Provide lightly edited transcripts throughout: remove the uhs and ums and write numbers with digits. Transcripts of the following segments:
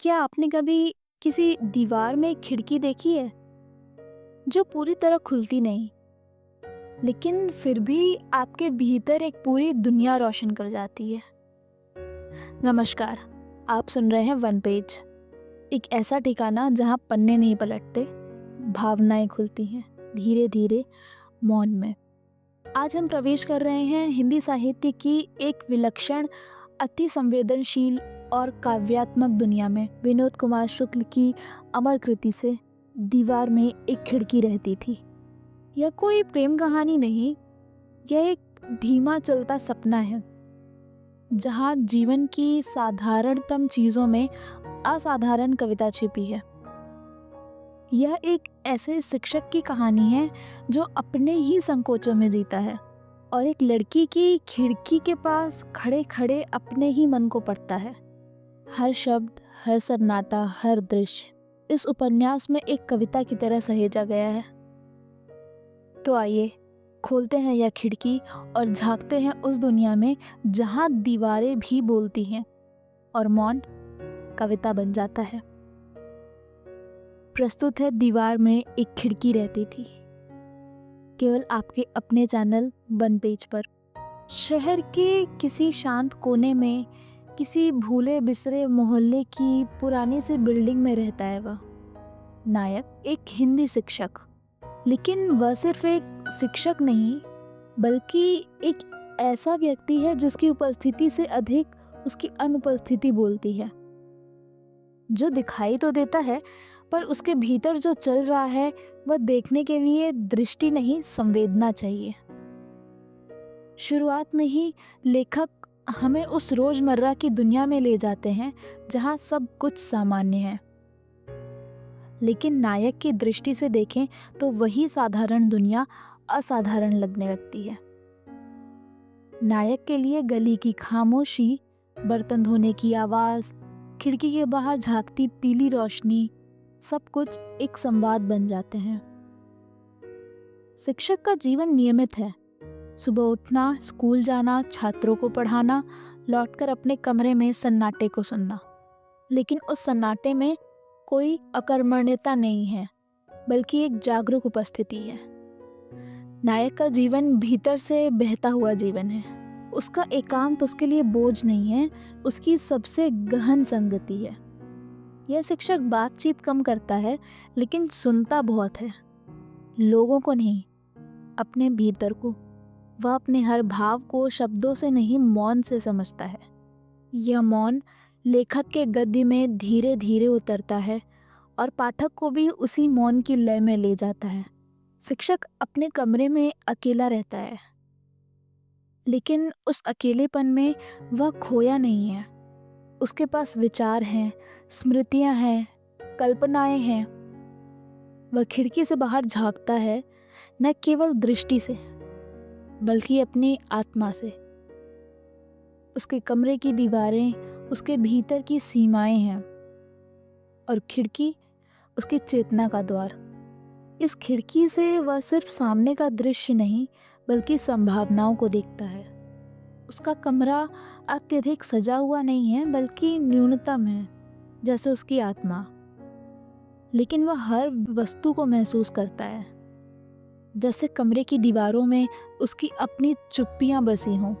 क्या आपने कभी किसी दीवार में एक खिड़की देखी है जो पूरी तरह खुलती नहीं, लेकिन फिर भी आपके भीतर एक पूरी दुनिया रोशन कर जाती है? नमस्कार, आप सुन रहे हैं वन पेज, एक ऐसा ठिकाना जहाँ पन्ने नहीं पलटते, भावनाएं खुलती हैं धीरे धीरे मौन में। आज हम प्रवेश कर रहे हैं हिंदी साहित्य की एक विलक्षण, अति संवेदनशील और काव्यात्मक दुनिया में। विनोद कुमार शुक्ल की अमर कृति से दीवार में एक खिड़की रहती थी। यह कोई प्रेम कहानी नहीं, यह एक धीमा चलता सपना है जहाँ जीवन की साधारणतम चीज़ों में असाधारण कविता छिपी है। यह एक ऐसे शिक्षक की कहानी है जो अपने ही संकोचों में जीता है और एक लड़की की खिड़की के पास खड़े खड़े अपने ही मन को पढ़ता है। हर शब्द, हर सन्नाटा, हर दृश्य इस उपन्यास में एक कविता की तरह सहेजा गया है। तो आइए खोलते हैं यह खिड़की और झांकते हैं उस दुनिया में जहां दीवारें भी बोलती हैं और मौन कविता बन जाता है। प्रस्तुत है दीवार में एक खिड़की रहती थी, केवल आपके अपने चैनल वन पेज पर। शहर के किसी शांत कोने में, किसी भूले बिसरे मोहल्ले की पुरानी सी बिल्डिंग में रहता है वह नायक, एक हिंदी शिक्षक। लेकिन वह सिर्फ एक शिक्षक नहीं, बल्कि एक ऐसा व्यक्ति है जिसकी उपस्थिति से अधिक उसकी अनुपस्थिति बोलती है। जो दिखाई तो देता है, पर उसके भीतर जो चल रहा है वह देखने के लिए दृष्टि नहीं, संवेदना चाहिए। शुरुआत में ही लेखक हमें उस रोजमर्रा की दुनिया में ले जाते हैं जहां सब कुछ सामान्य है, लेकिन नायक की दृष्टि से देखें तो वही साधारण दुनिया असाधारण लगने लगती है। नायक के लिए गली की खामोशी, बर्तन धोने की आवाज, खिड़की के बाहर झांकती पीली रोशनी, सब कुछ एक संवाद बन जाते हैं। शिक्षक का जीवन नियमित है। सुबह उठना, स्कूल जाना, छात्रों को पढ़ाना, लौटकर अपने कमरे में सन्नाटे को सुनना। लेकिन उस सन्नाटे में कोई अकर्मण्यता नहीं है, बल्कि एक जागरूक उपस्थिति है। नायक का जीवन भीतर से बहता हुआ जीवन है। उसका एकांत उसके लिए बोझ नहीं है, उसकी सबसे गहन संगति है। यह शिक्षक बातचीत कम करता है, लेकिन सुनता बहुत है। लोगों को नहीं, अपने भीतर को। वह अपने हर भाव को शब्दों से नहीं, मौन से समझता है। यह मौन लेखक के गद्य में धीरे धीरे उतरता है और पाठक को भी उसी मौन की लय में ले जाता है। शिक्षक अपने कमरे में अकेला रहता है, लेकिन उस अकेलेपन में वह खोया नहीं है। उसके पास विचार हैं, स्मृतियां हैं, कल्पनाएं हैं। वह खिड़की से बाहर झांकता है, न केवल दृष्टि से, बल्कि अपनी आत्मा से। उसके कमरे की दीवारें उसके भीतर की सीमाएं हैं और खिड़की उसकी चेतना का द्वार। इस खिड़की से वह सिर्फ सामने का दृश्य नहीं, बल्कि संभावनाओं को देखता है। उसका कमरा अत्यधिक सजा हुआ नहीं है, बल्कि न्यूनतम है, जैसे उसकी आत्मा। लेकिन वह हर वस्तु को महसूस करता है, जैसे कमरे की दीवारों में उसकी अपनी चुप्पियां बसी हों।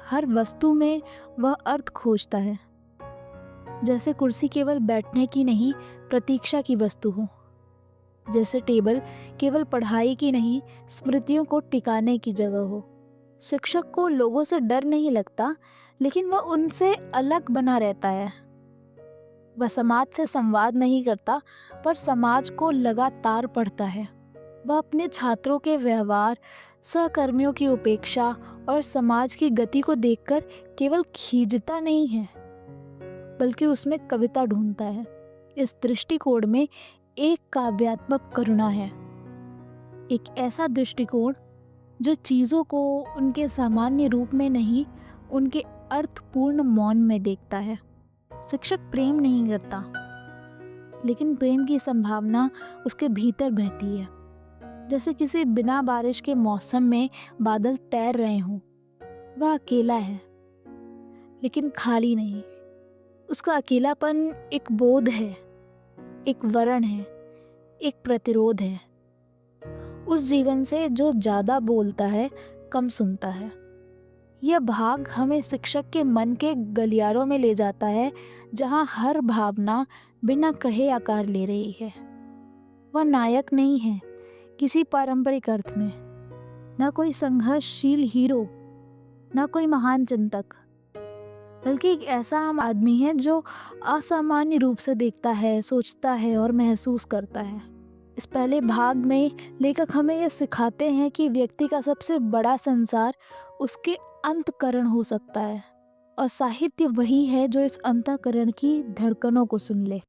हर वस्तु में वह अर्थ खोजता है, जैसे कुर्सी केवल बैठने की नहीं, प्रतीक्षा की वस्तु हो। जैसे टेबल केवल पढ़ाई की नहीं, स्मृतियों को टिकाने की जगह हो। शिक्षक को लोगों से डर नहीं लगता, लेकिन वह उनसे अलग बना रहता है। वह समाज से संवाद नहीं करता, पर समाज को लगातार पढ़ता है। वह अपने छात्रों के व्यवहार, सहकर्मियों की उपेक्षा और समाज की गति को देखकर केवल खींचता नहीं है, बल्कि उसमें कविता ढूंढता है। इस दृष्टिकोण में एक काव्यात्मक करुणा है, एक ऐसा दृष्टिकोण जो चीज़ों को उनके सामान्य रूप में नहीं, उनके अर्थपूर्ण मौन में देखता है। शिक्षक प्रेम नहीं करता, लेकिन प्रेम की संभावना उसके भीतर बहती है, जैसे किसी बिना बारिश के मौसम में बादल तैर रहे हों। वह अकेला है, लेकिन खाली नहीं। उसका अकेलापन एक बोध है, एक वरण है, एक प्रतिरोध है। उस जीवन से जो ज़्यादा बोलता है, कम सुनता है। यह भाग हमें शिक्षक के मन के गलियारों में ले जाता है, जहाँ हर भावना बिना कहे आकार ले रही है। वह नायक नहीं है किसी पारंपरिक अर्थ में, न कोई संघर्षशील हीरो, न कोई महान चिंतक, बल्कि एक ऐसा आम आदमी है जो असामान्य रूप से देखता है, सोचता है और महसूस करता है। इस पहले भाग में लेखक हमें यह सिखाते हैं कि व्यक्ति का सबसे बड़ा संसार उसके अंतःकरण हो सकता है, और साहित्य वही है जो इस अंतःकरण की धड़कनों को सुन ले।